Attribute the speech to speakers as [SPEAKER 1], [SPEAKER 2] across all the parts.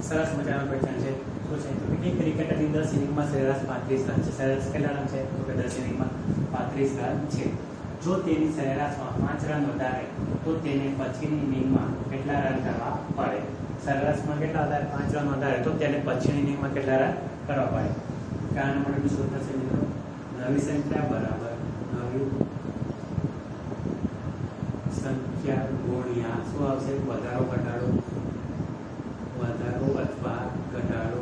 [SPEAKER 1] સરસ મજાનો ક્વેશ્ચન છે. શું છે તો કે ક્રિકેટરની 10 ઇનિંગમાં સરેરાશ 35 રન છે. સરેરાશ કેટલા રન છે તો કે 10 ઇનિંગમાં 35 રન છે. જો તેની સરેરાશમાં 5 રન વધારે તો તેને પછીની ઇનિંગમાં કેટલા રન કરવા પડે? સરેરાશમાં કેટલા વધારે? 5 રન વધારે તો તેને પછીની ઇનિંગમાં કેટલા રન કરવા પડે? કારણ માટે શું થશે મિત્રો? નવી સંખ્યા બરાબર નવી સંખ્યા ગુણ્યા શું આવશે? વધારો ઘટાડો, વધારો અથવા ઘટાડો,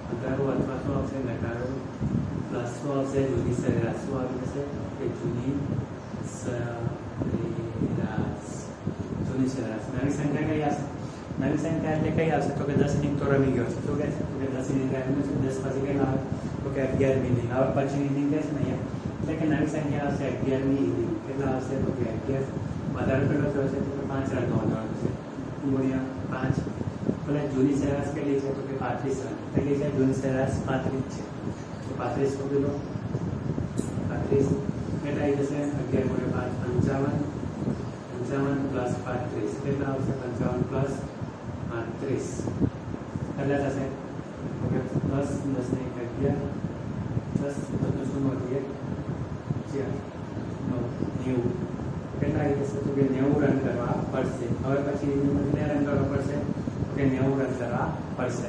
[SPEAKER 1] વધારો અથવા શું આવશે? ઘટાડો પ્લસ શું આવશે? જૂની સરેરાશ. શું આવી જશે કે જૂની સરેરાશ? જૂની સરેરાશ. નવી સંખ્યા કઈ આવશે? નવી સંખ્યા એટલે કઈ આવશે તો કે 10 ઇનિંગ તો રમી ગયો છે. શું કહે છે તો કે 10 ઇનિંગ રમ્યો છે. 10 પછી કઈ આવે તો કે 11મી ઇનિંગ. હવે પછીની ઇનિંગ કહે છે ને અહીંયા, એટલે કે નવી સંખ્યા આવશે 11મી ઇનિંગ. કેટલા આવશે તો કે 11. વધારો કેટલો થયો છે તો કે 5 રનનો વધારો થશે ગુણ્યા 5. ભલે જૂની સરેરાશ કેટલી છે તો કે 35 રન. કેટલી છે? જૂની સરેરાશ 35 છે. તો 35 મૂકી દો. 35 કેટલા આવી જશે? 11 ગુણ્યા 5 55. 55 પ્લસ 35 કેટલા આવશે? 55 પ્લસ 35 કેટલા થશે તો કે 10 10 ને 11 10 બધું શું મળીએ 4 9 90 કેટલા આવી જશે તો કે 90 રન કરવા પડશે. હવે પછી કેટલા રન કરવા પડશે તો કે 90 રન કરવા પડશે.